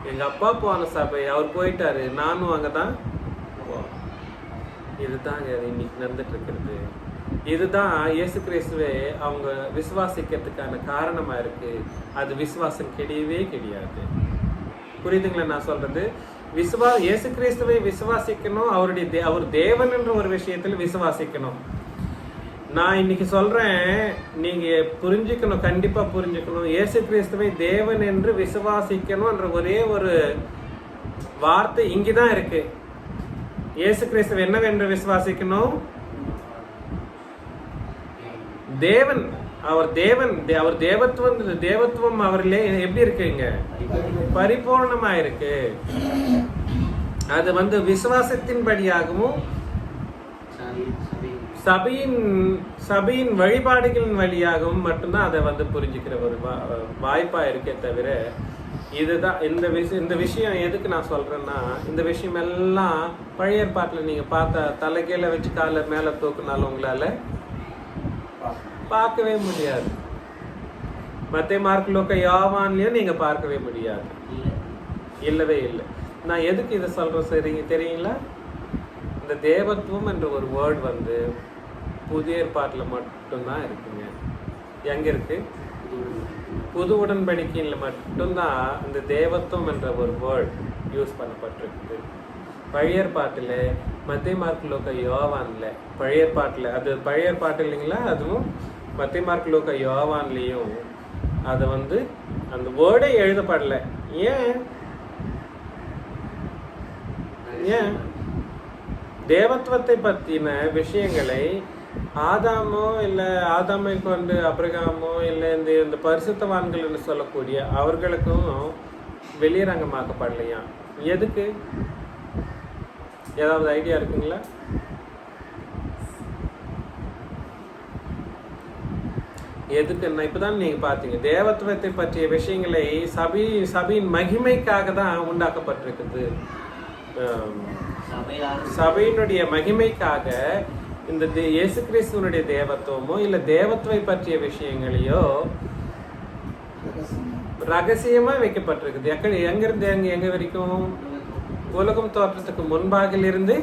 எங்கள் அப்பா போன சபை, அவர் போயிட்டாரு, நானும் அங்கே தான். இதுதாங்க இன்னைக்கு நடந்துட்டு இருக்கிறது. இதுதான் இயேசு கிறிஸ்துவே அவங்க விசுவாசிக்கிறதுக்கான காரணமா இருக்கு. அது விசுவாசம் கிடையாது. புரியுதுங்களா நான் சொல்றது? இயேசு கிறிஸ்துவை விசுவாசிக்கணும். அவர் தேவன் என்ற ஒரு விஷயத்துல விசுவாசிக்கணும். நான் இன்னைக்கு சொல்றேன், நீங்க புரிஞ்சுக்கணும், கண்டிப்பா புரிஞ்சுக்கணும். இயேசு கிறிஸ்துவை தேவன் என்று விசுவாசிக்கணும் என்ற ஒரே ஒரு வார்த்தை இங்கதான் இருக்கு. இயேசு கிறிஸ்துவை என்னவென்று விசுவாசிக்கணும்? தேவன். அவர் தேவத்துவம் அவரிலே எப்படி இருக்குங்க? பரிபூர்ணமா இருக்கு. அது விசுவாசத்தின்படியாகவும் சபையின் வழிபாடுகளின் வழியாகவும் மட்டும்தான் அதை புரிஞ்சுக்கிற ஒரு வாய்ப்பா இருக்கே தவிர, இதுதான் இந்த விஷயம் எதுக்கு நான் சொல்றேன்னா, இந்த விஷயம் எல்லாம் பழைய ஏற்பாட்டில் நீங்க பார்த்த தலைகீழ வச்சு காலை மேல தூக்குனாலும் உங்களால பார்க்கவே முடியாது. மத்தேயு, மார்க்கு, லூக்கா, யோவான்லயும் நீங்க பார்க்கவே முடியாது. இல்லவே இல்லை. நான் எதுக்கு இதை சொல்றேன் சரிங்க தெரியுங்களா? இந்த தேவத்துவம் என்ற ஒரு வேர்ட் வந்து புதிய ஏற்பாட்டில் மட்டும்தான் இருக்குங்க. எங்க இருக்கு? புது உடன்படிக்கையில் மட்டும்தான் இந்த தேவத்துவம் என்ற ஒரு வேர்ட் யூஸ் பண்ணப்பட்டிருக்கு. பழைய ஏற்பாட்டில் மத்திய மார்க் லூக்கா யோவான்ல, பழைய ஏற்பாட்டில் அது பழைய ஏற்பாட்டு இல்லைங்களா, அதுவும் மத்திய மார்க் லூக்கா யோவான்லேயும் அது வந்து அந்த வேர்டே எழுதப்படலை. ஏன் தேவத்துவத்தை பற்றின விஷயங்களை ஆதாமோ இல்லை ஆதாமை கொண்டு அபிரகாமோ இல்லை இந்த பரிசுத்தவான்கள்னு சொல்லக்கூடிய அவர்களுக்கும் வெளியரங்கமாக்கப்படலையா? எதுக்கு? ஏதாவது ஐடியா இருக்குங்களா? எதுக்குன்னா இப்பதான் நீங்க பாத்தீங்க, தேவத்துவத்தை பற்றிய விஷயங்களை சபையின் மகிமைக்காக தான் உண்டாக்கப்பட்டிருக்குது. சபையினுடைய மகிமைக்காக இந்த இயேசு கிறிஸ்துவனுடைய தேவத்துவமோ இல்ல தேவத்துவை பற்றிய விஷயங்களையோ ரகசியமா வைக்கப்பட்டிருக்குது. எங்கிருந்து எங்க வரைக்கும்? உலகம் தோற்றத்துக்கு முன்பாகிலிருந்து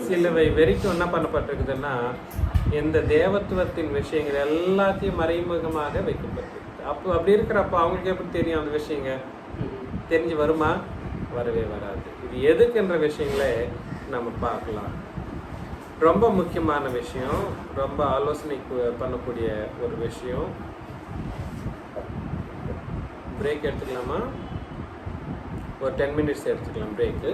சிலுவை வரைக்கும் என்ன பண்ணப்பட்டிருக்குதுன்னா இந்த தேவத்துவத்தின் விஷயங்கள் எல்லாத்தையும் மறைமுகமாக வைக்கப்பட்டிருக்கு. அப்படி இருக்கிறப்ப அவங்களுக்கு எப்படி தெரியும் அந்த விஷயங்க? தெரிஞ்சு வருமா? வரவே வராது. இது எதுக்குன்ற விஷயங்களை நம்ம பார்க்கலாம். ரொம்ப முக்கியமான விஷயம், ரொம்ப ஆலோசனை பண்ணக்கூடிய ஒரு விஷயம். பிரேக் எடுத்துக்கலாமா? ஒரு 10 minutes எடுத்துக்கலாம் பிரேக்கு.